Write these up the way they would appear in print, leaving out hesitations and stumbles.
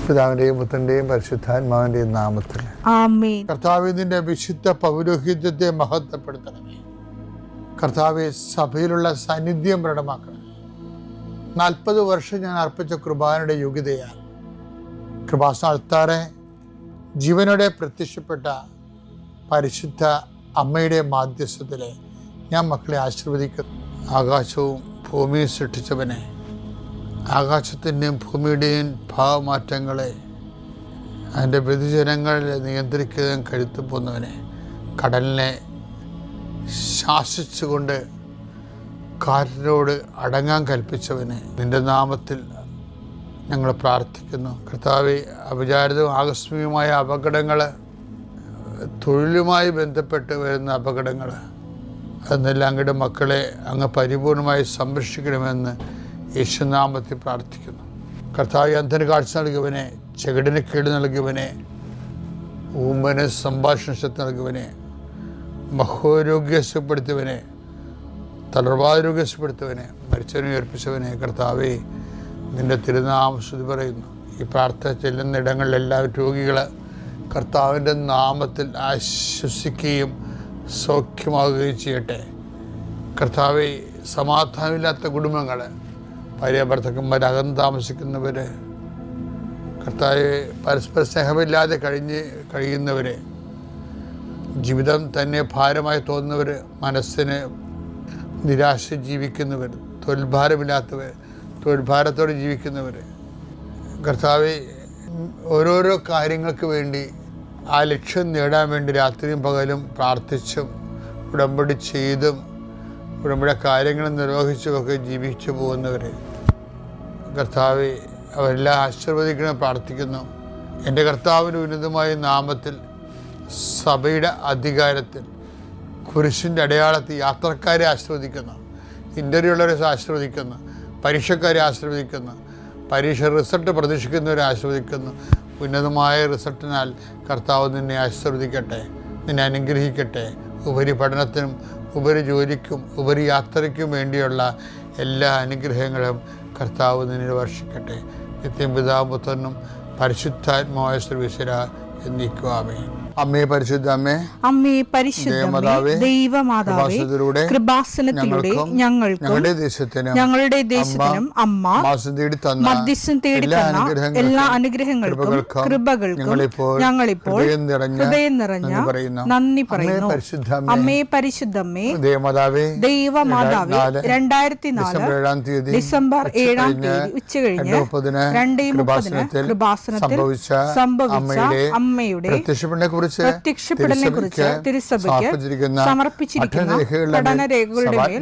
പിതാവിന്റെയും പുത്രന്റെയും പരിശുദ്ധാത്മാവിന്റെയും നാമത്തിൽ ആമേൻ. കർത്താവേ, നിന്റെ വിശുദ്ധ പൗരോഹിത്യത്തെ മഹത്വപ്പെടുത്തണമേ. കർത്താവെ, സഭയിലുള്ള സാന്നിധ്യം പ്രകടമാക്കണമേ. 40 വർഷം ഞാൻ അർപ്പിച്ച കൃപാനയുടെ യോഗ്യതയാൽ കൃപാസ്ഥാനത്താറെ ജീവനോടെ പ്രത്യക്ഷപ്പെട്ട പരിശുദ്ധ അമ്മയുടെ മാധ്യസ്ഥത്തിലെ ഞാൻ മക്കളെ ആശീർവദിക്കുന്നു. ആകാശവും ഭൂമിയും സൃഷ്ടിച്ചവനെ, ആകാശത്തിൻ്റെയും ഭൂമിയുടെയും ഭാവമാറ്റങ്ങളെ അതിൻ്റെ വ്യതിചലങ്ങളെ നിയന്ത്രിക്കുകയും കഴുത്തു പോന്നവനെ, കടലിനെ ശാസിച്ചുകൊണ്ട് കാറ്റിനോട് അടങ്ങാൻ കൽപ്പിച്ചവനെ, നിൻ്റെ നാമത്തിൽ ഞങ്ങൾ പ്രാർത്ഥിക്കുന്നു. കർത്താവെ, അവിചാരിതവും ആകസ്മികമായ അപകടങ്ങൾ, തൊഴിലുമായി ബന്ധപ്പെട്ട് വരുന്ന അപകടങ്ങൾ, അതെന്നെല്ലാം അങ്ങയുടെ മക്കളെ അങ്ങ് പരിപൂർണമായി സംരക്ഷിക്കണമെന്ന് യേശുനാമത്തിൽ പ്രാർത്ഥിക്കുന്നു. കർത്താവ്, അന്ധന് കാഴ്ച നൽകിയവനെ, ചെകിടിന് കേട് നൽകിയവനെ, ഊമന് സംഭാഷണ ശക്തി നൽകിയവനെ, മഹോരോഗ്യപ്പെടുത്തിയവനെ, തളർവാരോഗ്യപ്പെടുത്തിയവനെ, മരിച്ചവനെ ഉയർപ്പിച്ചവനെ, കർത്താവെ, നിൻ്റെ തിരുനാമം സ്തുതി പറയുന്നു. ഈ പ്രാർത്ഥന ചെല്ലുന്ന ഇടങ്ങളിലെല്ലാം രോഗികൾ കർത്താവിൻ്റെ നാമത്തിൽ ആശ്വസിക്കുകയും സൗഖ്യമാകുകയും ചെയ്യട്ടെ. കർത്താവെ, സമാധാനമില്ലാത്ത കുടുംബങ്ങൾ, ഭാര്യ ഭർത്താക്കന്മാർ, അകന്ന് താമസിക്കുന്നവർ, കർത്താവെ, പരസ്പര സ്നേഹമില്ലാതെ കഴിയുന്നവർ, ജീവിതം തന്നെ ഭാരമായി തോന്നുന്നവർ, മനസ്സിന് നിരാശ ജീവിക്കുന്നവർ, തൊഴിൽഭാരമില്ലാത്തവർ, തൊഴിൽഭാരത്തോടെ ജീവിക്കുന്നവർ, കർത്താവെ, ഓരോരോ കാര്യങ്ങൾക്ക് വേണ്ടി ആ ലക്ഷ്യം നേടാൻ വേണ്ടി രാത്രിയും പകലും പ്രാർത്ഥിച്ചും ഉടമ്പടി ചെയ്തും ഉടമ്പടി കാര്യങ്ങൾ നിർവഹിച്ചുമൊക്കെ ജീവിച്ചു പോകുന്നവർ, കർത്താവെ, അവരെല്ലാം ആശീർവദിക്കണം പ്രാർത്ഥിക്കുന്നു. എൻ്റെ കർത്താവിൻ്റെ ഉന്നതമായ നാമത്തിൽ, സഭയുടെ അധികാരത്തിൽ, കുരിശിൻ്റെ അടയാളത്തിൽ യാത്രക്കാരെ ആശീർവദിക്കുന്നു, ഇൻ്റർവ്യൂ ഉള്ളവരെ ആശീർവദിക്കുന്നു, പരീക്ഷക്കാരെ ആശീർവദിക്കുന്നു, പരീക്ഷ റിസൾട്ട് പ്രതീക്ഷിക്കുന്നവരെ ആശീർവദിക്കുന്നു. ഉന്നതമായ റിസൾട്ടിനാൽ കർത്താവ് നിന്നെ ആശീർവദിക്കട്ടെ, നിന്നെ അനുഗ്രഹിക്കട്ടെ. ഉപരി പഠനത്തിനും ഉപരി ജോലിക്കും ഉപരി യാത്രയ്ക്കും വേണ്ടിയുള്ള എല്ലാ അനുഗ്രഹങ്ങളും കർത്താവ് നിന്നിൽ വർഷിക്കട്ടെ. നിത്യം പിതാവും പുത്രനും പരിശുദ്ധാത്മാവായ സർവീശ്വര എന്നേക്കും ആമേൻ. അമ്മേ പരിശുദ്ധ അമ്മേ, അമ്മേ പരിശുദ്ധ ദൈവമാതാവേ, കൃപാസനത്തിലൂടെ ഞങ്ങൾക്കും ഞങ്ങളുടെ ദേശത്തിനും അമ്മ മധ്യസ്ഥം തേടി തന്ന എല്ലാ അനുഗ്രഹങ്ങൾക്കും കൃപകൾക്കും ഞങ്ങളിപ്പോൾ ഹൃദയം നിറഞ്ഞ നന്ദി പറയുന്നു. അമ്മേ പരിശുദ്ധമ്മേ, ദൈവമാതാവേ, 2004 ഡിസംബർ 7 ഉച്ചകഴിഞ്ഞ് 2:30 കൃപാസനത്തിൽ സംഭവിച്ച അമ്മയുടെ പ്രത്യക്ഷപ്പെടലിനെക്കുറിച്ച് തിരുസഭയ്ക്ക് സമർപ്പിച്ചിരിക്കുന്ന പഠനരേഖകളുടെ മേൽ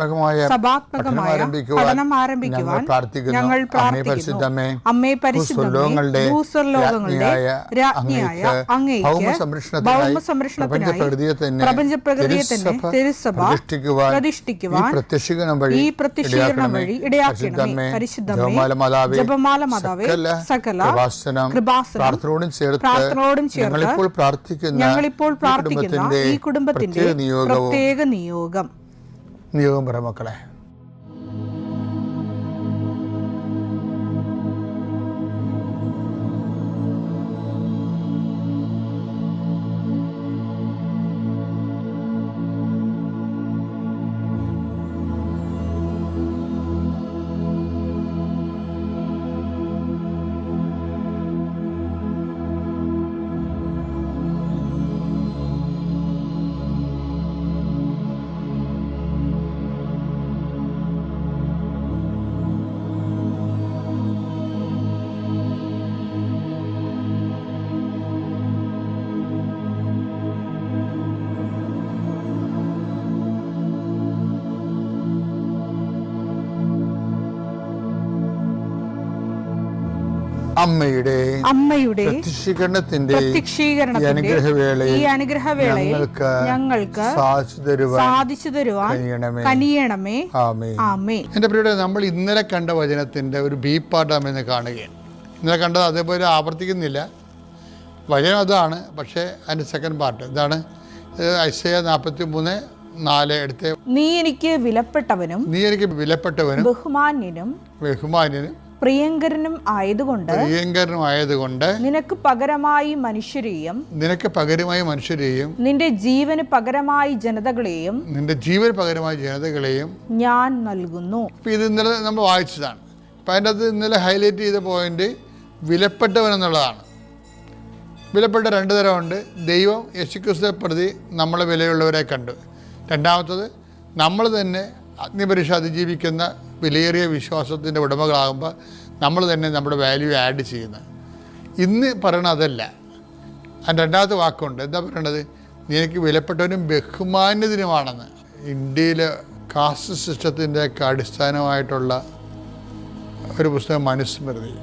സഭാത്മകമായ പഠനം ആരംഭിക്കുവാൻ ഞങ്ങൾ പ്രാർത്ഥിക്കുന്നു. അമ്മേ പരിശുദ്ധമേ, ഭൂസ്വർലോകങ്ങളുടെ രാജ്ഞിയായ അങ്ങേയ്ക്ക് ഭൗമസംരക്ഷണത്തിനായി പ്രപഞ്ചപ്രകൃതിയെ തന്നെ തിരുസഭ പ്രതിഷ്ഠിക്കുവാൻ ഈ പ്രത്യക്ഷീകരണം വഴി ഇടയാക്കണമേ. പരിശുദ്ധമേ, ജപമാല മാതാവേ, സകല കൃപാസനം പ്രാർത്ഥനയോടും ചേർത്ത് ഞങ്ങളിപ്പോൾ പ്രാർത്ഥിക്കുന്ന ഈ കുടുംബത്തിന്റെ പ്രത്യേക നിയോഗം പറ മക്കളെ. അമ്മയുടെ പ്രത്യക്ഷീകരണത്തിന്റെ ഈ അനുഗ്രഹവേളയിൽ ഞങ്ങൾക്ക് സാധിച്ചു തരുവാൻ കനിയണമേ. ആമേൻ. എൻ്റെ പ്രിയരെ, നമ്മൾ ഇന്നലെ കണ്ട വചനത്തിന്റെ ഒരു ബി പാർട്ട് എന്ന് കാണുകയാണ്. ഇന്നലെ കണ്ടത് അതേപോലെ ആവർത്തിക്കുന്നില്ല. വചനം അതാണ്, പക്ഷേ അതിൻ്റെ സെക്കൻഡ് പാർട്ട് ഇതാണ്. ഐസയ 43:4 എടുത്ത്, നീ എനിക്ക് വിലപ്പെട്ടവനും ബഹുമാന്യനും പ്രിയങ്കരനും ആയതുകൊണ്ട് നിനക്ക് പകരമായി മനുഷ്യരെയും നിന്റെ ജീവന് പകരമായി ജനതകളെയും ഞാൻ നൽകുന്നു. ഇത് ഇന്നലെ നമ്മൾ വായിച്ചതാണ്. അപ്പം അതിൻ്റെ അകത്ത് ഇന്നലെ ഹൈലൈറ്റ് ചെയ്ത പോയിന്റ് വിലപ്പെട്ടവൻ എന്നുള്ളതാണ്. വിലപ്പെട്ട രണ്ട് തരമുണ്ട്. ദൈവം യേശുക്രിസ്തുവിനെ പ്രതി നമ്മളെ വിലയുള്ളവരെ കണ്ടു. രണ്ടാമത്തത് നമ്മൾ തന്നെ അഗ്നിപരീക്ഷ അതിജീവിക്കുന്ന വിലയേറിയ വിശ്വാസത്തിൻ്റെ ഉടമകളാകുമ്പോൾ നമ്മൾ തന്നെ നമ്മുടെ വാല്യൂ ആഡ് ചെയ്യുന്നത്. ഇന്ന് പറയണത് അതല്ല. അതിൻ്റെ രണ്ടാമത്തെ വാക്കുണ്ട്. എന്താ പറയണത്? നിനക്ക് വിലപ്പെട്ടവനും ബഹുമാന്യതിനുമാണെന്ന്. ഇന്ത്യയിലെ കാസ്റ്റ് സിസ്റ്റത്തിൻ്റെയൊക്കെ അടിസ്ഥാനമായിട്ടുള്ള ഒരു പുസ്തകം മനുസ്മൃതി.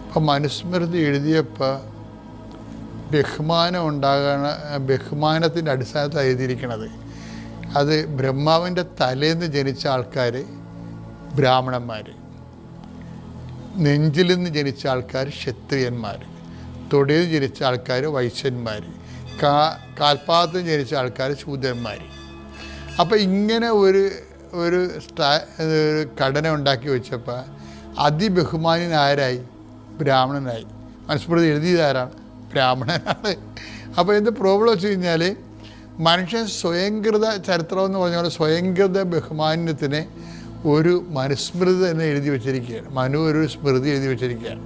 അപ്പം മനുസ്മൃതി എഴുതിയപ്പോൾ ബഹുമാനത്തിൻ്റെ അടിസ്ഥാനത്തിൽ എഴുതിയിരിക്കണത്. അത് ബ്രഹ്മാവിൻ്റെ തലേന്ന് ജനിച്ച ആൾക്കാർ ബ്രാഹ്മണന്മാർ, നെഞ്ചിൽ നിന്ന് ജനിച്ച ആൾക്കാർ ക്ഷത്രിയന്മാർ, തൊടിയിൽ ജനിച്ച ആൾക്കാർ വൈശ്യന്മാർ, കാൽപാദത്തിൽ ജനിച്ച ആൾക്കാർ ശൂദ്രന്മാർ. അപ്പോൾ ഇങ്ങനെ ഒരു ഘടന ഉണ്ടാക്കി വെച്ചപ്പോൾ അതിബഹുമാനാരായി? ബ്രാഹ്മണനായി. മനുസ്മൃതി എഴുതിയതാരാണ്? ബ്രാഹ്മണനാണ്. അപ്പോൾ എന്ത് പ്രോബ്ലം വെച്ച് കഴിഞ്ഞാൽ മനുഷ്യൻ സ്വയംകൃത ചരിത്രം എന്ന് പറഞ്ഞ പോലെ സ്വയംകൃത ബഹുമാന്യത്തിനെ ഒരു മനുസ്മൃതി തന്നെ എഴുതി വെച്ചിരിക്കുകയാണ്. മനു ഒരു സ്മൃതി എഴുതി വെച്ചിരിക്കുകയാണ്,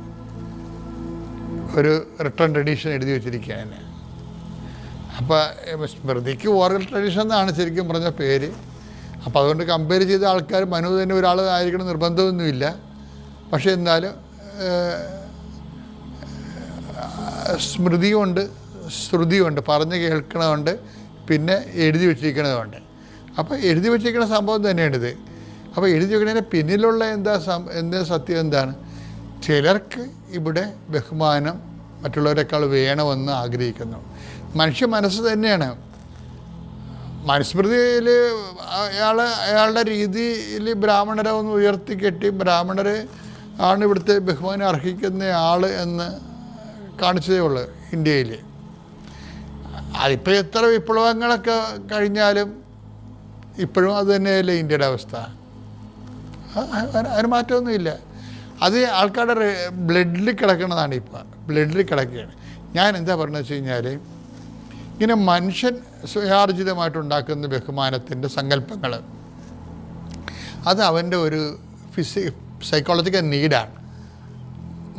ഒരു റിട്ടേൺ ട്രഡീഷൻ എഴുതി വെച്ചിരിക്കുകയാണ്. അപ്പോൾ സ്മൃതിക്ക് ഓറൽ ട്രഡീഷൻ എന്നാണ് ശരിക്കും പറഞ്ഞ പേര്. അപ്പോൾ അതുകൊണ്ട് കമ്പയർ ചെയ്ത ആൾക്കാർ മനു തന്നെ ഒരാൾ ആയിരിക്കണം നിർബന്ധമൊന്നുമില്ല. പക്ഷേ എന്നാലും സ്മൃതിയുമുണ്ട്, ശ്രുതിയുണ്ട്, പറഞ്ഞ് കേൾക്കണമുണ്ട്, പിന്നെ എഴുതി വെച്ചിരിക്കണതുണ്ട്. അപ്പോൾ എഴുതി വെച്ചിരിക്കുന്ന സംഭവം തന്നെയാണിത്. അപ്പോൾ എഴുതി വെക്കുന്നതിന് പിന്നിലുള്ള എന്താ സത്യം എന്താണ്? ചിലർക്ക് ഇവിടെ ബഹുമാനം മറ്റുള്ളവരെക്കാൾ വേണമെന്ന് ആഗ്രഹിക്കുന്നു. മനുഷ്യ മനസ്സ് തന്നെയാണ്. മനുസ്മൃതിയിൽ അയാളുടെ രീതിയിൽ ബ്രാഹ്മണരെ ഒന്ന് ഉയർത്തിക്കെട്ടി ബ്രാഹ്മണർ ആണ് ഇവിടുത്തെ ബഹുമാനം അർഹിക്കുന്ന ആൾ എന്ന് കാണിച്ചതേ ഉള്ളൂ ഇന്ത്യയിൽ. അതിപ്പോൾ എത്ര വിപ്ലവങ്ങളൊക്കെ കഴിഞ്ഞാലും ഇപ്പോഴും അത് തന്നെയല്ലേ ഇന്ത്യയുടെ അവസ്ഥ. അതിന് മാറ്റമൊന്നുമില്ല. അത് ആൾക്കാരുടെ ബ്ലഡിൽ കിടക്കുന്നതാണ്. ഇപ്പോൾ ബ്ലഡിൽ കിടക്കുകയാണ്. ഞാൻ എന്താ പറഞ്ഞതെന്ന് വെച്ച് കഴിഞ്ഞാൽ ഇങ്ങനെ മനുഷ്യൻ സ്വയാർജിതമായിട്ടുണ്ടാക്കുന്ന ബഹുമാനത്തിൻ്റെ സങ്കല്പങ്ങൾ അത് അവൻ്റെ ഒരു സൈക്കോളജിക്കൽ നീഡാണ്,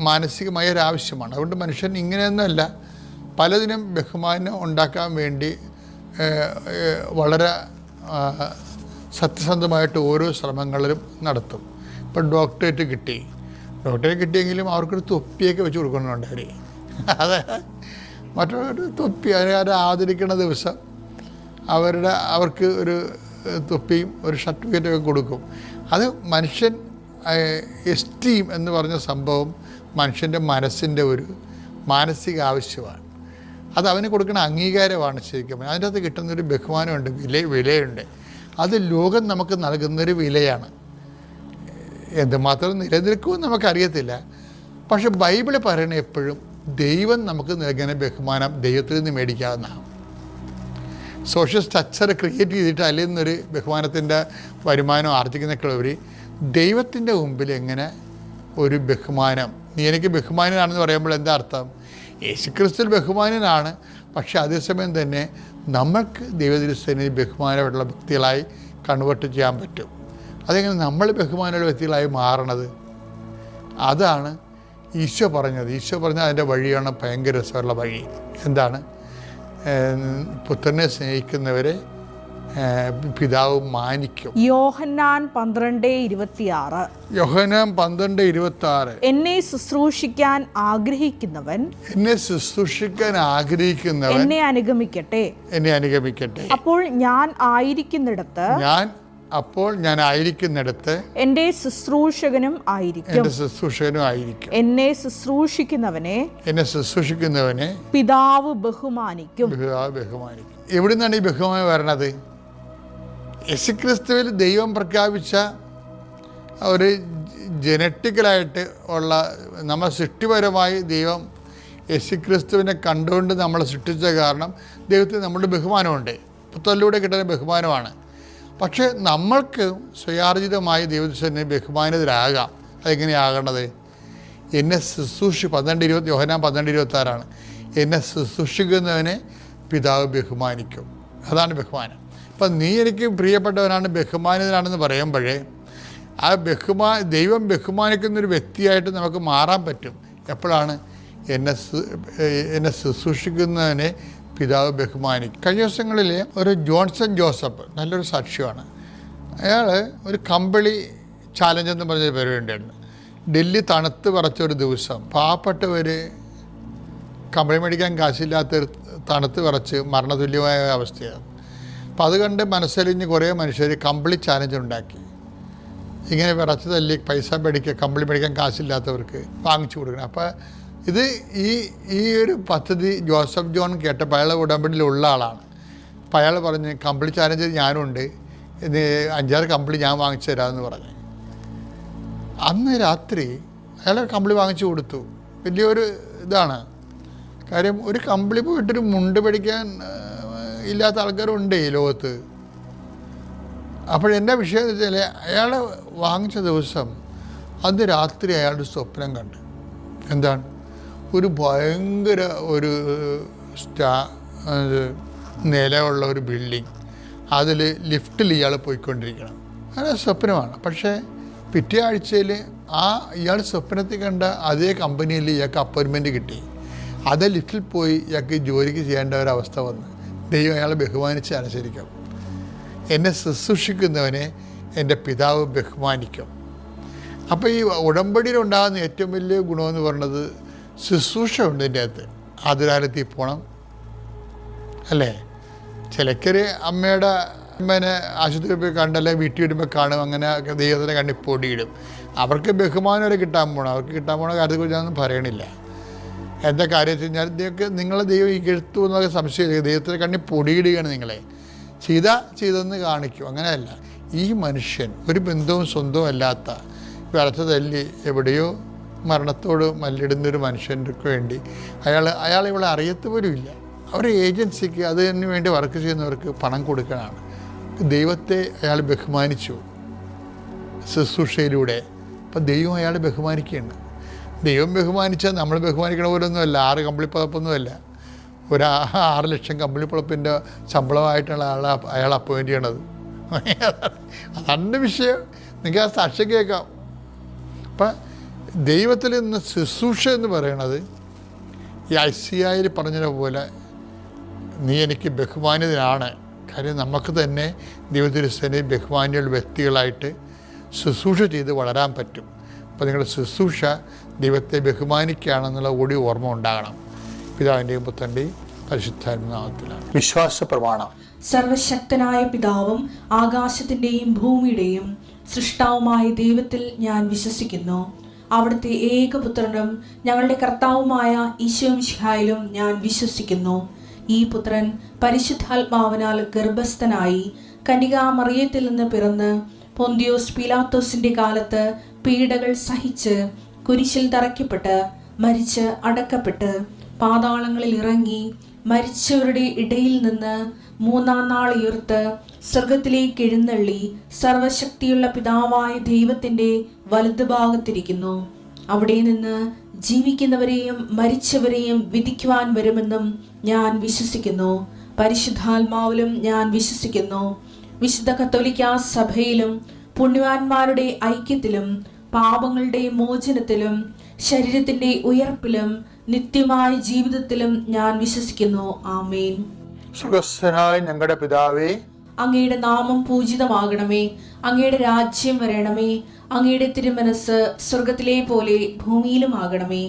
മാനസികമായ ഒരു ആവശ്യമാണ്. അതുകൊണ്ട് മനുഷ്യൻ ഇങ്ങനെയൊന്നുമല്ല, പലതിനും ബഹുമാനം ഉണ്ടാക്കാൻ വേണ്ടി വളരെ സത്യസന്ധമായിട്ട് ഓരോ ശ്രമങ്ങളിലും നടത്തും. ഇപ്പോൾ ഡോക്ടറേറ്റ് കിട്ടിയെങ്കിലും അവർക്കൊരു തൊപ്പിയൊക്കെ വെച്ച് കൊടുക്കുന്നുണ്ട് അവർ. അത് മറ്റൊരു തൊപ്പി അവരെ ആദരിക്കുന്ന ദിവസം അവർക്ക് ഒരു തൊപ്പിയും ഒരു സർട്ടിഫിക്കറ്റൊക്കെ കൊടുക്കും. അത് മനുഷ്യൻ എസ്റ്റീം എന്ന് പറഞ്ഞ സംഭവം മനുഷ്യൻ്റെ മനസ്സിൻ്റെ ഒരു മാനസിക ആവശ്യമാണ്. അത് അവന് കൊടുക്കുന്ന അംഗീകാരമാണ് ശരിക്കും. അതിൻ്റെ അകത്ത് കിട്ടുന്നൊരു ബഹുമാനമുണ്ട്, വിലയുണ്ട്. അത് ലോകം നമുക്ക് നൽകുന്നൊരു വിലയാണ്. എന്തുമാത്രം നിലനിൽക്കുമെന്ന് നമുക്കറിയത്തില്ല. പക്ഷെ ബൈബിൾ പറയണ എപ്പോഴും ദൈവം നമുക്ക് നൽകുന്ന ബഹുമാനം ദൈവത്തിൽ നിന്ന് മേടിക്കാവുന്നതാണ്. സോഷ്യൽ സ്ട്രക്ചർ ക്രിയേറ്റ് ചെയ്തിട്ട് അതിൽ നിന്നൊരു ബഹുമാനത്തിൻ്റെ വരുമാനം ആർജിക്കുന്നതിനേക്കാളുപരി ദൈവത്തിൻ്റെ മുമ്പിൽ എങ്ങനെ ഒരു ബഹുമാനം, നീ എനിക്ക് ബഹുമാനനാണെന്ന് പറയുമ്പോൾ എന്താ അർത്ഥം? യേശുക്രിസ്തുവിൽ ബഹുമാനനാണ്, പക്ഷേ അതേസമയം തന്നെ നമ്മൾക്ക് ദൈവത്തിൻ്റെ ബഹുമാനമുള്ള വ്യക്തികളായി കൺവേർട്ട് ചെയ്യാൻ പറ്റും. അതെങ്ങനെ നമ്മൾ ബഹുമാനമുള്ള വ്യക്തികളായി മാറണത്? അതാണ് ഈശോ പറഞ്ഞത്. ഈശോ പറഞ്ഞ അതിൻ്റെ വഴിയാണ് ഭയങ്കര രസമുള്ള വഴി. എന്താണ്? പുത്രനെ സ്നേഹിക്കുന്നവരെ പിതാവ് മാനിക്കും. യോഹന്നാൻ 12:26. എന്നെ ശുശ്രൂഷിക്കാൻ ആഗ്രഹിക്കുന്നവൻ എന്നെ അനുഗമിക്കട്ടെ. അപ്പോൾ ഞാൻ ആയിരിക്കുന്നിടത്ത് എന്റെ ശുശ്രൂഷകനും ആയിരിക്കും. എന്നെ ശുശ്രൂഷിക്കുന്നവനെ പിതാവ് ബഹുമാനിക്കും. എവിടെ നിന്നാണ് ഈ ബഹുമാനം വരണത്? യേശുക്രിസ്തുവിൽ ദൈവം പ്രഖ്യാപിച്ച ഒരു ജനറ്റിക്കലായിട്ട് ഉള്ള നമ്മൾ സൃഷ്ടിപരമായി ദൈവം യേശുക്രിസ്തുവിനെ കണ്ടുകൊണ്ട് നമ്മളെ സൃഷ്ടിച്ച കാരണം ദൈവത്തിന് നമ്മുടെ ബഹുമാനമുണ്ട്. പുത്രനിലൂടെ കിട്ടുന്ന ബഹുമാനമാണ്. പക്ഷേ നമ്മൾക്ക് സ്വയാർജിതമായി ദൈവത്തിന് ബഹുമാനിതരാകാം. അതെങ്ങനെയാകേണ്ടത്? എന്നെ ശുശ്രൂഷി 12:20 യോഹന്നാൻ 12:26 എന്നെ ശുശ്രൂഷിക്കുന്നവനെ പിതാവ് ബഹുമാനിക്കും. അതാണ് ബഹുമാനം. അപ്പം നീ എനിക്ക് പ്രിയപ്പെട്ടവനാണ്, ബഹുമാനിതനാണെന്ന് പറയുമ്പോഴേ ആ ദൈവം ബഹുമാനിക്കുന്നൊരു വ്യക്തിയായിട്ട് നമുക്ക് മാറാൻ പറ്റും. എപ്പോഴാണ്? എന്നെ ശുശ്രൂഷിക്കുന്നതിനെ പിതാവ് ബഹുമാനിക്കും. കഴിഞ്ഞ ദിവസങ്ങളിൽ ഒരു ജോൺസൺ ജോസഫ് നല്ലൊരു സാക്ഷ്യമാണ്. അയാൾ ഒരു കമ്പിളി ചാലഞ്ച് എന്ന് പറഞ്ഞൊരു പരിപാടി ഉണ്ടായിരുന്നു. ഡൽഹി തണുത്ത് വിറച്ചൊരു ദിവസം പാവപ്പെട്ടവർ കമ്പിളി മേടിക്കാൻ കാശില്ലാത്ത തണുത്ത് വിറച്ച് മരണതുല്യമായ അവസ്ഥയാണ്. അപ്പം അത് കണ്ട് മനസ്സലിഞ്ഞ് കുറേ മനുഷ്യർ കമ്പിളി ചാലഞ്ച് ഉണ്ടാക്കി. ഇങ്ങനെ വിറച്ച് തല്ലി പൈസ മേടിക്കുക, കമ്പിളി മേടിക്കാൻ കാശില്ലാത്തവർക്ക് വാങ്ങിച്ചു കൊടുക്കണം. അപ്പോൾ ഇത് ഈ ഒരു പദ്ധതി ജോസഫ് ജോൺ കേട്ടപ്പോൾ അയാൾ ഉടമ്പടിയിലുള്ള ആളാണ്. അപ്പോൾ അയാൾ പറഞ്ഞ് കമ്പിളി ചാലഞ്ച് ഞാനുണ്ട്, 5-6 കമ്പിളി ഞാൻ വാങ്ങിച്ചു തരാമെന്ന് പറഞ്ഞു. അന്ന് രാത്രി അയാൾ കമ്പിളി വാങ്ങിച്ചു കൊടുത്തു. വലിയൊരു ഇതാണ് കാര്യം. ഒരു കമ്പിളി പോയിട്ടൊരു മുണ്ട് പഠിക്കാൻ ഇല്ലാത്ത ആൾക്കാരുണ്ട് ഈ ലോകത്ത്. അപ്പോഴെൻ്റെ വിഷയം എന്ന് വെച്ചാൽ അയാൾ വാങ്ങിച്ച ദിവസം അന്ന് രാത്രി അയാളുടെ സ്വപ്നം കണ്ട്. എന്താണ്? ഒരു ഭയങ്കര ഒരു നിലയുള്ള ഒരു ബിൽഡിങ്, അതിൽ ലിഫ്റ്റിൽ ഇയാൾ പോയിക്കൊണ്ടിരിക്കണം. അത് സ്വപ്നമാണ്. പക്ഷേ പിറ്റേ ആഴ്ചയിൽ ഇയാൾ സ്വപ്നത്തിൽ കണ്ട അതേ കമ്പനിയിൽ ഇയാൾക്ക് അപ്പോയിൻമെൻറ്റ് കിട്ടി. അതേ ലിഫ്റ്റിൽ പോയി ഇയാൾക്ക് ജോലിക്ക് ചെയ്യേണ്ട ഒരവസ്ഥ വന്ന് ദൈവം അയാളെ ബഹുമാനിച്ച് അനുസരിക്കും. എന്നെ ശുശ്രൂഷിക്കുന്നവനെ എൻ്റെ പിതാവ് ബഹുമാനിക്കും. അപ്പോൾ ഈ ഉടമ്പടിയിലുണ്ടാകുന്ന ഏറ്റവും വലിയ ഗുണമെന്ന് പറയുന്നത് ശുശ്രൂഷ ഉണ്ട്. ഇതിൻ്റെ അകത്ത് ആതുരാലയത്തിൽ പോകണം, അല്ലേ? ചിലക്കര് അമ്മേനെ ആശുപത്രിയിൽ പോയി കണ്ടല്ലേ വീട്ടിൽ വരുമ്പോൾ കാണും, അങ്ങനെ ദൈവത്തിനെ കണ്ടി പൊടിയിടും. അവർക്ക് ബഹുമാനം വരെ കിട്ടാൻ പോകണം. അവർക്ക് കിട്ടാൻ പോണ കാര്യത്തെക്കുറിച്ച് ഞാനൊന്നും പറയണില്ല. എന്താ കാര്യം വെച്ച് കഴിഞ്ഞാൽ നിങ്ങളെ ദൈവം ഈ എഴുത്തു എന്നൊക്കെ സംശയം, ദൈവത്തിനെ കണ്ടി പൊടിയിടുകയാണ്. നിങ്ങളെ ചെയ്തെന്ന് കാണിക്കും. അങ്ങനെയല്ല. ഈ മനുഷ്യൻ ഒരു ബന്ധവും സ്വന്തവും അല്ലാത്ത വിളച്ച തല്ലി എവിടെയോ മരണത്തോട് മല്ലിടുന്നൊരു മനുഷ്യർക്ക് വേണ്ടി അയാൾ ഇവിടെ അറിയത്ത് പോലും ഇല്ല. അവരുടെ ഏജൻസിക്ക് അതിന് വേണ്ടി വർക്ക് ചെയ്യുന്നവർക്ക് പണം കൊടുക്കാനാണ്. ദൈവത്തെ അയാൾ ബഹുമാനിച്ചു ശുശ്രൂഷയിലൂടെ. അപ്പം ദൈവം അയാളെ ബഹുമാനിക്കുകയാണ്. ദൈവം ബഹുമാനിച്ചാൽ നമ്മൾ ബഹുമാനിക്കണ പോലൊന്നുമല്ല. 6 കമ്പിളിപ്പുറപ്പൊന്നുമല്ല. ഒരു 6 ലക്ഷം കമ്പിളിപ്പുറപ്പിൻ്റെ ശമ്പളമായിട്ടാണ് അയാൾ അപ്പോയിൻ്റ് ചെയ്യണത്. അതാണ് വിഷയം. നിങ്ങൾക്ക് ആ സാക്ഷ്യം കേൾക്കാം. അപ്പം ദൈവത്തിൽ നിന്ന് ശുശ്രൂഷ എന്ന് പറയണത് ഈ ഐസിയായിൽ പറഞ്ഞതുപോലെ നീ എനിക്ക് ബഹുമാനിതനാണ്. കാര്യം നമുക്ക് തന്നെ ദൈവത്തിരുസേനയിൽ ബഹുമാനിയുള്ള വ്യക്തികളായിട്ട് ശുശ്രൂഷ ചെയ്ത് വളരാൻ പറ്റും. അപ്പോൾ നിങ്ങളുടെ ശുശ്രൂഷ ദൈവത്തെ ബഹുമാനിക്കുകയാണെന്നുള്ള കൂടി ഓർമ്മ ഉണ്ടാകണം. പിതാവിൻ്റെയും പുത്രൻ്റെയും പരിശുദ്ധാത്മനാമത്തിലാണ്. വിശ്വാസ പ്രമാണം. സർവശക്തനായ പിതാവും ആകാശത്തിൻ്റെയും ഭൂമിയുടെയും സൃഷ്ടാവുമായ ദൈവത്തിൽ ഞാൻ വിശ്വസിക്കുന്നു. അവിടുത്തെ ഏകപുത്രനും ഞങ്ങളുടെ കർത്താവുമായ ഈശോ മിശിഹായിലും ഞാൻ വിശ്വസിക്കുന്നു. ഈ പുത്രൻ പരിശുദ്ധാത്മാവിനാൽ ഗർഭസ്ഥനായി കന്യകാമറിയത്തിൽ നിന്ന് പിറന്ന് പൊന്തിയോസ് പീലാത്തോസിന്റെ കാലത്ത് പീഡകൾ സഹിച്ച് കുരിശിൽ തറയ്ക്കപ്പെട്ട് മരിച്ച് അടക്കപ്പെട്ട് പാതാളങ്ങളിൽ ഇറങ്ങി മരിച്ചവരുടെ ഇടയിൽ നിന്ന് 3-ാം നാൾ ഉയർത്ത് സ്വർഗത്തിലേക്ക് എഴുന്നള്ളി സർവശക്തിയുള്ള പിതാവായ ദൈവത്തിന്റെ വലതുഭാഗത്തിരിക്കുന്നു. അവിടെ നിന്ന് ജീവിക്കുന്നവരെയും മരിച്ചവരെയും വിധിക്കുവാൻ വരുമെന്നും ഞാൻ വിശ്വസിക്കുന്നു. പരിശുദ്ധാത്മാവിലും ഞാൻ വിശ്വസിക്കുന്നു. വിശുദ്ധ കത്തോലിക്കാ സഭയിലും പുണ്യവാന്മാരുടെ ഐക്യത്തിലും പാപങ്ങളുടെ മോചനത്തിലും ശരീരത്തിന്റെ ഉയർപ്പിലും നിത്യമായ ജീവിതത്തിലും ഞാൻ വിശ്വസിക്കുന്നു. ആമേൻ. സുഖസ്ഥനായ ഞങ്ങളുടെ പിതാവേ, അങ്ങയുടെ നാമം പൂജിതമാകണമേ. അങ്ങയുടെ രാജ്യം വരണമേ. അങ്ങയുടെ തിരുമനസ് സ്വർഗത്തിലെ പോലെ ഭൂമിയിലും ആകണമേ.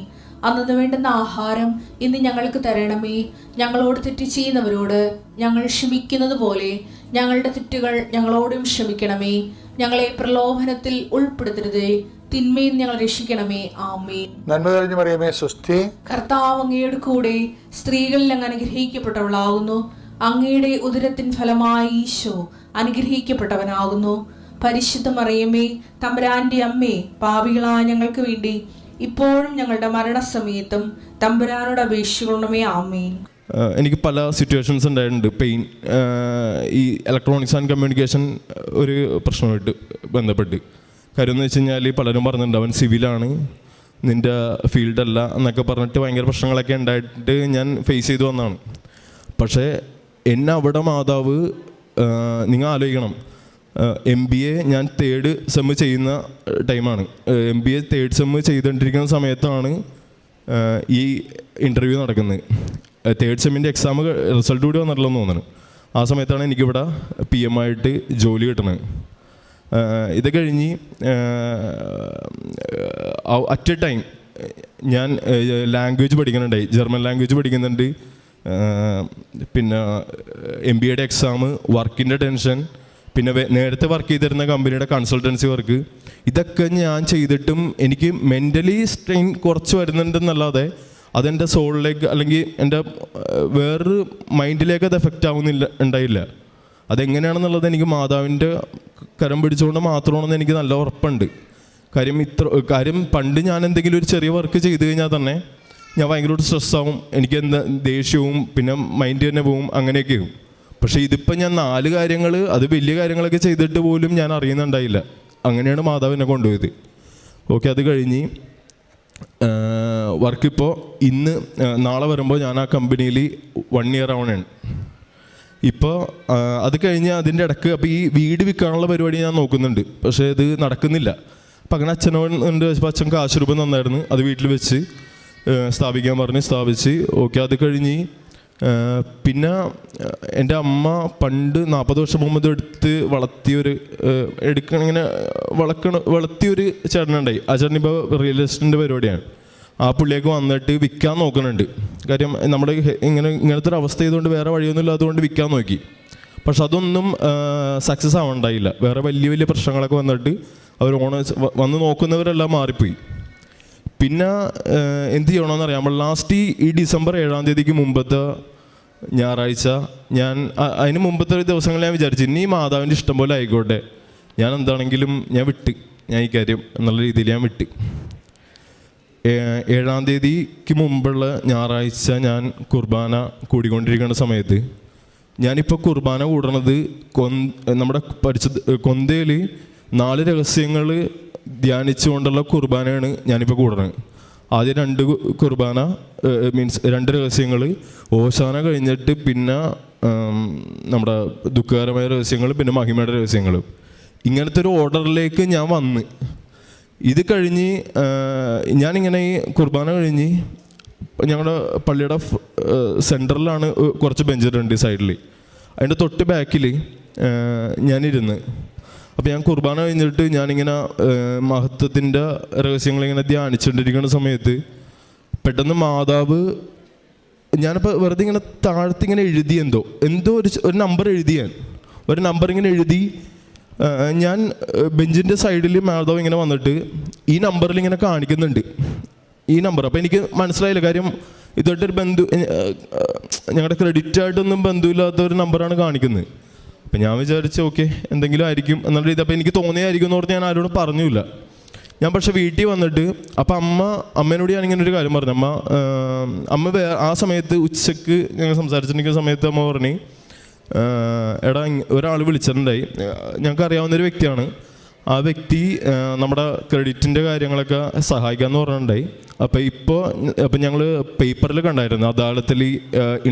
അന്നു വേണ്ടുന്ന ആഹാരം ഇന്ന് ഞങ്ങൾക്ക് തരണമേ. ഞങ്ങളോട് തെറ്റ് ചെയ്യുന്നവരോട് ഞങ്ങൾ ക്ഷമിക്കുന്നത് പോലെ ഞങ്ങളുടെ തെറ്റുകൾ ഞങ്ങളോടും ക്ഷമിക്കണമേ. ഞങ്ങളെ പ്രലോഭനത്തിൽ ഉൾപ്പെടുത്തരുതേ, തിന്മയിൽ ഞങ്ങൾ രക്ഷിക്കണമേ. ആമേൻ. നന്മ നിറഞ്ഞ മറിയമേ സ്വസ്തി. കർത്താവ് അങ്ങയുടെ കൂടെ സ്ത്രീകളിൽ അങ്ങ് അനുഗ്രഹിക്കപ്പെട്ടവളാകുന്നു. അങ്ങയുടെ ഉദരത്തിൻ ഫലമായി ഈശോ അനുഗ്രഹിക്കപ്പെട്ടവനാകുന്നു. പരിശുദ്ധ മറിയമേ, തമ്പുരാന്റെ അമ്മേ, പാപികളായ ഞങ്ങൾക്ക് വേണ്ടി ഇപ്പോഴും ഞങ്ങളുടെ മരണസമയത്തും തമ്പുരാനോട് അപേക്ഷിക്കണമേ. ആമേൻ. എനിക്ക് പല സിറ്റുവേഷൻസ് ഉണ്ടായിട്ടുണ്ട്. പെയിൻ, ഈ ഇലക്ട്രോണിക്സ് ആൻഡ് കമ്മ്യൂണിക്കേഷൻ ഒരു പ്രശ്നമായിട്ട് ബന്ധപ്പെട്ട്. കാര്യം എന്ന് വെച്ച് കഴിഞ്ഞാൽ പലരും പറഞ്ഞിട്ടുണ്ട് അവൻ സിവിലാണ്, നിൻ്റെ ഫീൽഡല്ല എന്നൊക്കെ പറഞ്ഞിട്ട് ഭയങ്കര പ്രശ്നങ്ങളൊക്കെ ഉണ്ടായിട്ട് ഞാൻ ഫേസ് ചെയ്തു വന്നതാണ്. പക്ഷേ എന്നെ അവിടെ മാതാവ്, നിങ്ങൾ ആലോചിക്കണം, MBA ഞാൻ 3rd സെമ്മ് ചെയ്യുന്ന ടൈമാണ്. MBA 3rd സെമ്മ് ചെയ്തുകൊണ്ടിരിക്കുന്ന സമയത്താണ് ഈ ഇൻ്റർവ്യൂ നടക്കുന്നത്. 3rd സെമ്മിൻ്റെ എക്സാം റിസൾട്ട് കൂടി വന്നിട്ടില്ലെന്ന് തോന്നുന്നു. ആ സമയത്താണ് എനിക്കിവിടെ PM ആയിട്ട് ജോലി കിട്ടുന്നത്. ഇത് കഴിഞ്ഞ് അറ്റ് എ ടൈം ഞാൻ ലാംഗ്വേജ് പഠിക്കുന്നുണ്ടായി, ജർമ്മൻ ലാംഗ്വേജ് പഠിക്കുന്നുണ്ട്. പിന്നെ MBAയുടെ എക്സാം, വർക്കിൻ്റെ ടെൻഷൻ, പിന്നെ നേരത്തെ വർക്ക് ചെയ്തിരുന്ന കമ്പനിയുടെ കൺസൾട്ടൻസി വർക്ക്, ഇതൊക്കെ ഞാൻ ചെയ്തിട്ടും എനിക്ക് മെൻ്റലി സ്ട്രെയിൻ കുറച്ച് വരുന്നുണ്ടെന്നല്ലാതെ അതെൻ്റെ സോളിലേക്ക് അല്ലെങ്കിൽ എൻ്റെ വേറൊരു മൈൻഡിലേക്ക് അത് എഫക്റ്റ് ഉണ്ടായില്ല. അതെങ്ങനെയാണെന്നുള്ളത് എനിക്ക് മാതാവിൻ്റെ കരം പിടിച്ചുകൊണ്ട് മാത്രമാണെന്ന് എനിക്ക് നല്ല ഉറപ്പുണ്ട്. കാര്യം പണ്ട് ഞാൻ എന്തെങ്കിലും ഒരു ചെറിയ വർക്ക് ചെയ്ത് കഴിഞ്ഞാൽ തന്നെ ഞാൻ ഭയങ്കരമായിട്ട് സ്ട്രെസ്സാവും, എനിക്ക് എന്താ ദേഷ്യവും, പിന്നെ മൈൻഡ് തന്നെ പോവും, അങ്ങനെയൊക്കെയാവും. പക്ഷേ ഇതിപ്പോൾ ഞാൻ 4 കാര്യങ്ങൾ, അത് വലിയ കാര്യങ്ങളൊക്കെ ചെയ്തിട്ട് പോലും ഞാൻ അറിയുന്നുണ്ടായില്ല. അങ്ങനെയാണ് മാതാവ് എന്നെ കൊണ്ടുപോയത്. ഓക്കെ, അത് കഴിഞ്ഞ് വർക്കിപ്പോൾ നാളെ വരുമ്പോൾ ഞാൻ ആ കമ്പനിയിൽ 1 ഇയർ ആവണാണ്. ഇപ്പോൾ അത് കഴിഞ്ഞ് അതിൻ്റെ ഇടയ്ക്ക് അപ്പോൾ ഈ വീട് വിൽക്കാനുള്ള പരിപാടി ഞാൻ നോക്കുന്നുണ്ട്, പക്ഷേ ഇത് നടക്കുന്നില്ല. അപ്പം അങ്ങനെ അച്ഛനോട് വെച്ചപ്പോൾ അച്ഛൻ കാശ് രൂപ നന്നായിരുന്നു, അത് വീട്ടിൽ വെച്ച് സ്ഥാപിക്കാൻ പറഞ്ഞ് സ്ഥാപിച്ച്. ഓക്കെ, അത് കഴിഞ്ഞ് പിന്നെ എൻ്റെ അമ്മ പണ്ട് 40 വർഷം മുമ്പ് എടുത്ത് വളർത്തിയൊരു ഇങ്ങനെ വളർത്തിയൊരു ചേട്ടനുണ്ടായി. ആ ചേട്ടൻ ഇപ്പോൾ റിയൽ എസ്റ്റേറ്റിൻ്റെ പരിപാടിയാണ്. ആ പുള്ളിയൊക്കെ വന്നിട്ട് വിൽക്കാൻ നോക്കുന്നുണ്ട്. കാര്യം നമ്മുടെ ഇങ്ങനത്തെ ഒരു അവസ്ഥ ചെയ്തുകൊണ്ട് വേറെ വഴിയൊന്നുമില്ല, അതുകൊണ്ട് വിൽക്കാൻ നോക്കി. പക്ഷെ അതൊന്നും സക്സസ് ആവണ്ടായില്ല. വേറെ വലിയ വലിയ പ്രശ്നങ്ങളൊക്കെ വന്നിട്ട് അവർ വന്ന് നോക്കുന്നവരെല്ലാം മാറിപ്പോയി. പിന്നെ എന്ത് ചെയ്യണമെന്ന് അറിയാം, ലാസ്റ്റ് ഈ ഡിസംബർ 7-ാം തീയതിക്ക് മുമ്പത്തെ ഞായറാഴ്ച ഞാൻ അതിന് മുമ്പത്തെ ദിവസങ്ങളിൽ ഞാൻ വിചാരിച്ചു ഇനി മാതാവിൻ്റെ ഇഷ്ടം പോലെ ആയിക്കോട്ടെ, ഞാൻ എന്താണെങ്കിലും ഞാൻ ഈ കാര്യം എന്നുള്ള രീതിയിൽ ഞാൻ വിട്ട്. 7-ാം തീയതിക്ക് മുമ്പുള്ള ഞായറാഴ്ച ഞാൻ കുർബാന കൂടിക്കൊണ്ടിരിക്കുന്ന സമയത്ത്, ഞാനിപ്പോൾ കുർബാന കൂടണത് നമ്മുടെ കൊന്തയിൽ 4 രഹസ്യങ്ങൾ ധ്യാനിച്ചുകൊണ്ടുള്ള കുർബാനയാണ് ഞാനിപ്പോൾ കൂടുന്നത്. ആദ്യം 2 കുർബാന മീൻസ് 2 രഹസ്യങ്ങൾ, ഓശാന കഴിഞ്ഞിട്ട് പിന്നെ നമ്മുടെ ദുഃഖകരമായ രഹസ്യങ്ങൾ, പിന്നെ മഹിമയുടെ രഹസ്യങ്ങൾ. ഇങ്ങനത്തെ ഒരു ഓർഡറിലേക്ക് ഞാൻ വന്ന് ഇത് കഴിഞ്ഞ് ഞാനിങ്ങനെ ഈ കുർബാന കഴിഞ്ഞ് ഞങ്ങളുടെ പള്ളിയുടെ സെൻറ്ററിലാണ് കുറച്ച് ബെഞ്ചിട്ടുണ്ട് സൈഡിൽ. അതിൻ്റെ തൊട്ട് ബാക്കിൽ ഞാനിരുന്ന് അപ്പോൾ ഞാൻ കുർബാന കഴിഞ്ഞിട്ട് ഞാനിങ്ങനെ മഹത്വത്തിൻ്റെ രഹസ്യങ്ങളിങ്ങനെ ധ്യാനിച്ചുകൊണ്ടിരിക്കുന്ന സമയത്ത് പെട്ടെന്ന് മാതാവ്, ഞാനിപ്പോൾ വെറുതെ ഇങ്ങനെ താഴത്തിങ്ങനെ എഴുതി എന്തോ ഒരു നമ്പർ ഒരു നമ്പർ ഇങ്ങനെ എഴുതി. ഞാൻ ബെഞ്ചിൻ്റെ സൈഡിൽ മാതാവ് ഇങ്ങനെ വന്നിട്ട് ഈ നമ്പറിൽ ഇങ്ങനെ കാണിക്കുന്നുണ്ട്, ഈ നമ്പർ. അപ്പോൾ എനിക്ക് മനസ്സിലായില്ല, കാര്യം ഇതൊട്ടൊരു ഞങ്ങളുടെ ക്രെഡിറ്റായിട്ടൊന്നും ബന്ധമില്ലാത്ത ഒരു നമ്പറാണ് കാണിക്കുന്നത്. അപ്പം ഞാൻ വിചാരിച്ചു ഓക്കെ എന്തെങ്കിലും ആയിരിക്കും എന്നുള്ള രീതി. അപ്പോൾ എനിക്ക് തോന്നിയായിരിക്കും എന്ന് പറഞ്ഞ് ഞാൻ ആരോടും പറഞ്ഞില്ല. ഞാൻ പക്ഷേ വീട്ടിൽ വന്നിട്ട് അപ്പം അമ്മേനോട് ഞാൻ ഇങ്ങനെ ഒരു കാര്യം പറഞ്ഞു. അമ്മ ആ സമയത്ത് ഉച്ചക്ക് ഞങ്ങൾ സംസാരിച്ചിരിക്കുന്ന സമയത്ത് അമ്മ പറഞ്ഞു, എടാ ഒരാൾ വിളിച്ചിട്ടുണ്ടായി, ഞങ്ങൾക്ക് അറിയാവുന്നൊരു വ്യക്തിയാണ്, ആ വ്യക്തി നമ്മുടെ ക്രെഡിറ്റിൻ്റെ കാര്യങ്ങളൊക്കെ സഹായിക്കാമെന്ന് പറഞ്ഞിട്ടുണ്ടായി. അപ്പോൾ ഞങ്ങൾ പേപ്പറിൽ കണ്ടായിരുന്നു, അദാലത്തിൽ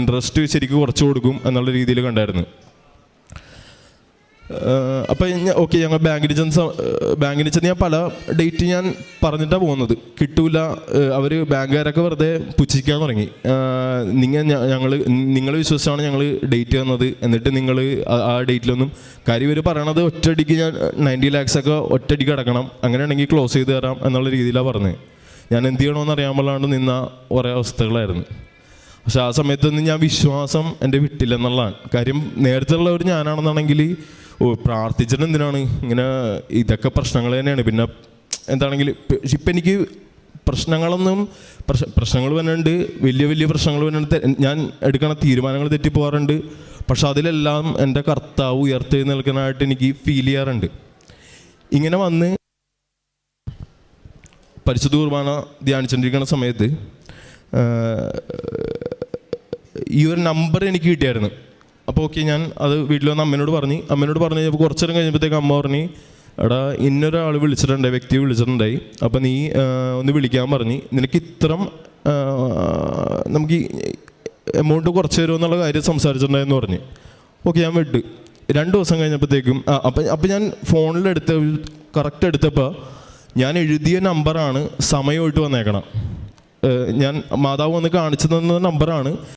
ഇൻട്രസ്റ്റ് ശരിക്കും കുറച്ച് കൊടുക്കും എന്നുള്ള രീതിയിൽ കണ്ടായിരുന്നു. അപ്പോൾ ഓക്കെ ഞങ്ങൾ ബാങ്കിന് ചെന്ന് ഞാൻ പല ഡേറ്റ് ഞാൻ പറഞ്ഞിട്ടാണ് പോകുന്നത്, കിട്ടൂല. അവർ ബാങ്കുകാരൊക്കെ വെറുതെ പുച്ഛിക്കാൻ തുടങ്ങി. നിങ്ങൾ വിശ്വസിച്ചാണ് ഞങ്ങൾ ഡേറ്റ് തന്നത്, എന്നിട്ട് നിങ്ങൾ ആ ഡേറ്റിലൊന്നും കാര്യം ഇവർ പറയണത് ഒറ്റയടിക്ക് ഞാൻ 90 lakhs ഒക്കെ ഒറ്റയടിക്ക് അടക്കണം, അങ്ങനെയാണെങ്കിൽ ക്ലോസ് ചെയ്ത് തരാം എന്നുള്ള രീതിയിലാണ് പറഞ്ഞത്. ഞാൻ എന്ത് ചെയ്യണമെന്ന് അറിയാൻ പാടില്ലാണ്ട് നിന്ന കുറേ അവസ്ഥകളായിരുന്നു. പക്ഷെ ആ സമയത്തൊന്നും ഞാൻ വിശ്വാസം എൻ്റെ വിട്ടില്ലെന്നുള്ളതാണ്. കാര്യം നേരത്തെ ഉള്ളവർ ഞാനാണെന്നാണെങ്കിൽ പ്രാർത്ഥിച്ചിട്ട് എന്തിനാണ് ഇങ്ങനെ, ഇതൊക്കെ പ്രശ്നങ്ങൾ തന്നെയാണ്. പിന്നെ എന്താണെങ്കിൽ ഇപ്പം എനിക്ക് പ്രശ്നങ്ങൾ വരുന്നുണ്ട്, വലിയ വലിയ പ്രശ്നങ്ങൾ വരുന്നുണ്ട്, ഞാൻ എടുക്കണ തീരുമാനങ്ങൾ തെറ്റിപ്പോകാറുണ്ട്. പക്ഷെ അതിലെല്ലാം എൻ്റെ കർത്താവ് ഉയർത്തെഴുന്നേൽക്കാനായിട്ട് എനിക്ക് ഫീൽ ചെയ്യാറുണ്ട്. ഇങ്ങനെ വന്ന് പരിശുദ്ധ കുർബാന ധ്യാനിച്ചുകൊണ്ടിരിക്കുന്ന സമയത്ത് ഈ ഒരു നമ്പർ എനിക്ക് കിട്ടിയായിരുന്നു. അപ്പോൾ ഓക്കെ ഞാൻ അത് വീട്ടിൽ വന്ന് അമ്മേനോട് പറഞ്ഞു കഴിഞ്ഞപ്പോൾ കുറച്ച് നേരം കഴിഞ്ഞപ്പോഴത്തേക്ക് അമ്മ പറഞ്ഞു, എടാ ഇന്നൊരാൾ വിളിച്ചിട്ടുണ്ടായി, വ്യക്തി വിളിച്ചിട്ടുണ്ടായി, അപ്പം നീ ഒന്ന് വിളിക്കാൻ പറഞ്ഞ്, നിനക്ക് ഇത്രം നമുക്ക് ഈ എമൗണ്ട് കുറച്ച് തരുമോ എന്നുള്ള കാര്യം സംസാരിച്ചിട്ടുണ്ടായെന്ന് പറഞ്ഞ്. ഓക്കെ, ഞാൻ വിട്ട്. 2 ദിവസം കഴിഞ്ഞപ്പോഴത്തേക്കും അപ്പം ഞാൻ കറക്റ്റ് എടുത്തപ്പോൾ ഞാൻ എഴുതിയ നമ്പറാണ് സമയമായിട്ട് വന്നേക്കണം. ഞാൻ മാതാവ് വന്ന് കാണിച്ചു തന്ന നമ്പറാണ്